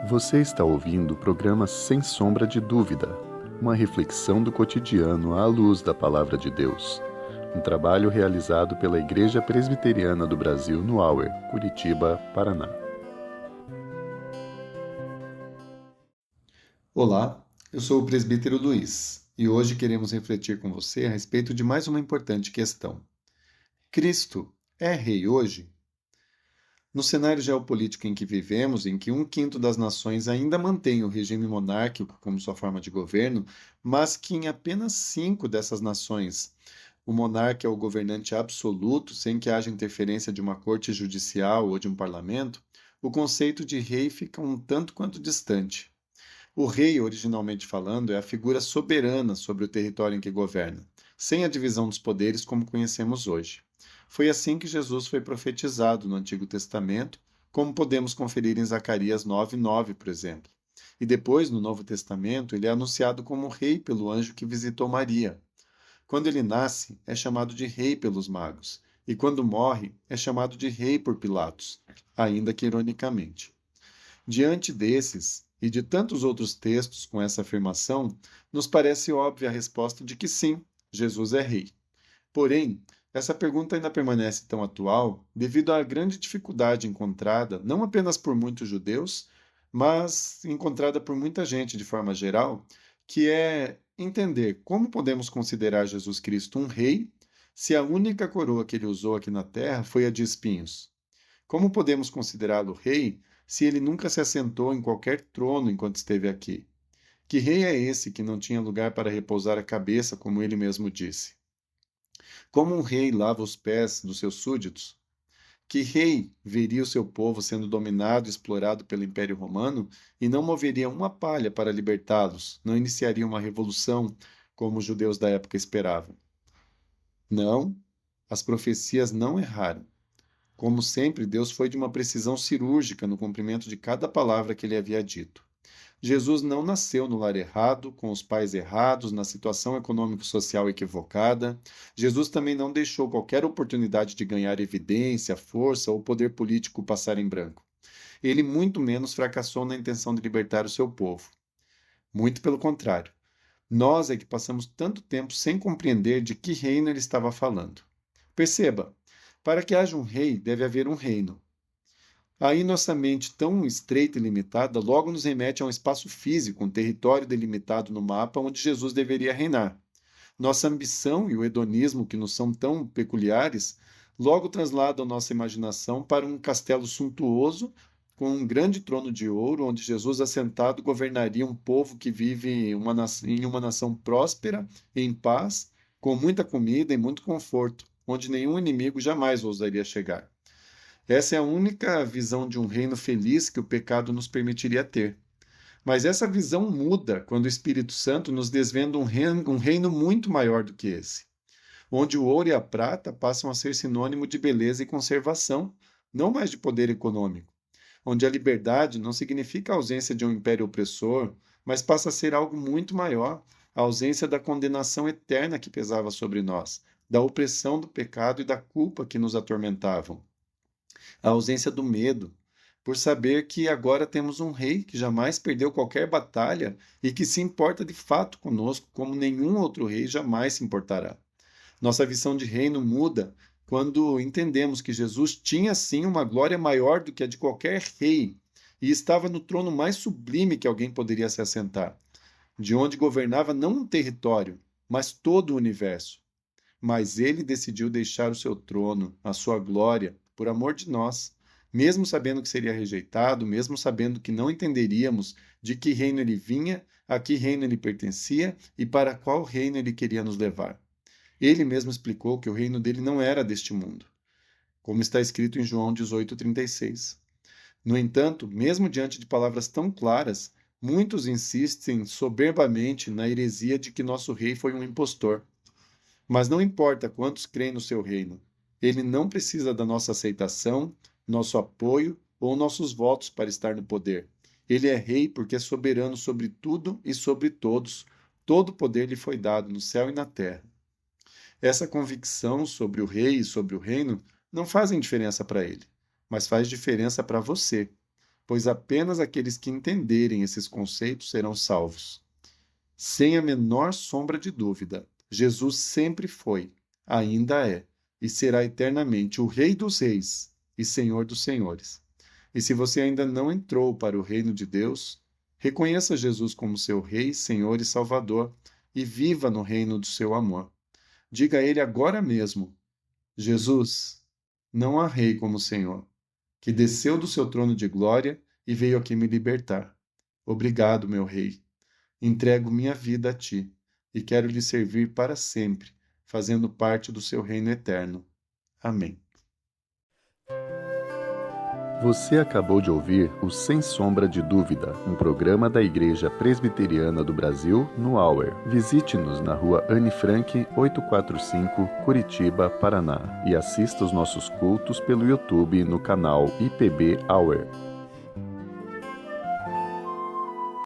Você está ouvindo o programa Sem Sombra de Dúvida, uma reflexão do cotidiano à luz da Palavra de Deus. Um trabalho realizado pela Igreja Presbiteriana do Brasil no Auer, Curitiba, Paraná. Olá, eu sou o presbítero Luiz e hoje queremos refletir com você a respeito de mais uma importante questão. Cristo é rei hoje? No cenário geopolítico em que vivemos, em que 1/5 das nações ainda mantém o regime monárquico como sua forma de governo, mas que em apenas 5 dessas nações o monarca é o governante absoluto, sem que haja interferência de uma corte judicial ou de um parlamento, o conceito de rei fica um tanto quanto distante. O rei, originalmente falando, é a figura soberana sobre o território em que governa, sem a divisão dos poderes como conhecemos hoje. Foi assim que Jesus foi profetizado no Antigo Testamento, como podemos conferir em Zacarias 9:9, por exemplo. E depois, no Novo Testamento, ele é anunciado como rei pelo anjo que visitou Maria. Quando ele nasce, é chamado de rei pelos magos, e quando morre, é chamado de rei por Pilatos, ainda que ironicamente. Diante desses e de tantos outros textos com essa afirmação, nos parece óbvia a resposta de que sim, Jesus é rei. Porém, essa pergunta ainda permanece tão atual devido à grande dificuldade encontrada, não apenas por muitos judeus, mas encontrada por muita gente de forma geral, que é entender como podemos considerar Jesus Cristo um rei se a única coroa que ele usou aqui na terra foi a de espinhos. Como podemos considerá-lo rei se ele nunca se assentou em qualquer trono enquanto esteve aqui? Que rei é esse que não tinha lugar para repousar a cabeça, como ele mesmo disse? Como um rei lava os pés dos seus súditos? Que rei veria o seu povo sendo dominado e explorado pelo Império Romano e não moveria uma palha para libertá-los, não iniciaria uma revolução como os judeus da época esperavam? Não, as profecias não erraram. Como sempre, Deus foi de uma precisão cirúrgica no cumprimento de cada palavra que ele havia dito. Jesus não nasceu no lar errado, com os pais errados, na situação econômico-social equivocada. Jesus também não deixou qualquer oportunidade de ganhar evidência, força ou poder político passar em branco. Ele muito menos fracassou na intenção de libertar o seu povo. Muito pelo contrário. Nós é que passamos tanto tempo sem compreender de que reino ele estava falando. Perceba, para que haja um rei, deve haver um reino. Aí nossa mente tão estreita e limitada logo nos remete a um espaço físico, um território delimitado no mapa onde Jesus deveria reinar. Nossa ambição e o hedonismo, que nos são tão peculiares, logo transladam nossa imaginação para um castelo suntuoso com um grande trono de ouro, onde Jesus assentado governaria um povo que vive em uma nação próspera, em paz, com muita comida e muito conforto, onde nenhum inimigo jamais ousaria chegar. Essa é a única visão de um reino feliz que o pecado nos permitiria ter. Mas essa visão muda quando o Espírito Santo nos desvenda um reino muito maior do que esse, onde o ouro e a prata passam a ser sinônimo de beleza e conservação, não mais de poder econômico, onde a liberdade não significa a ausência de um império opressor, mas passa a ser algo muito maior, a ausência da condenação eterna que pesava sobre nós, da opressão do pecado e da culpa que nos atormentavam, a ausência do medo, por saber que agora temos um rei que jamais perdeu qualquer batalha e que se importa de fato conosco como nenhum outro rei jamais se importará. Nossa visão de reino muda quando entendemos que Jesus tinha sim uma glória maior do que a de qualquer rei e estava no trono mais sublime que alguém poderia se assentar, de onde governava não um território, mas todo o universo. Mas ele decidiu deixar o seu trono, a sua glória, por amor de nós, mesmo sabendo que seria rejeitado, mesmo sabendo que não entenderíamos de que reino ele vinha, a que reino ele pertencia e para qual reino ele queria nos levar. Ele mesmo explicou que o reino dele não era deste mundo, como está escrito em João 18:36. No entanto, mesmo diante de palavras tão claras, muitos insistem soberbamente na heresia de que nosso rei foi um impostor. Mas não importa quantos creem no seu reino, ele não precisa da nossa aceitação, nosso apoio ou nossos votos para estar no poder. Ele é rei porque é soberano sobre tudo e sobre todos. Todo o poder lhe foi dado no céu e na terra. Essa convicção sobre o rei e sobre o reino não fazem diferença para ele, mas faz diferença para você. pois apenas aqueles que entenderem esses conceitos serão salvos. Sem a menor sombra de dúvida, Jesus sempre foi, ainda é e será eternamente o Rei dos Reis e Senhor dos Senhores. E se você ainda não entrou para o reino de Deus, reconheça Jesus como seu Rei, Senhor e Salvador e viva no reino do seu amor. Diga a Ele agora mesmo: Jesus, não há Rei como o Senhor, que desceu do seu trono de glória e veio aqui me libertar. Obrigado, meu Rei. Entrego minha vida a Ti e quero lhe servir para sempre, fazendo parte do seu reino eterno. Amém. Você acabou de ouvir o Sem Sombra de Dúvida, um programa da Igreja Presbiteriana do Brasil no Hour. Visite-nos na rua Anne Frank, 845, Curitiba, Paraná, e assista os nossos cultos pelo YouTube no canal IPB Hour.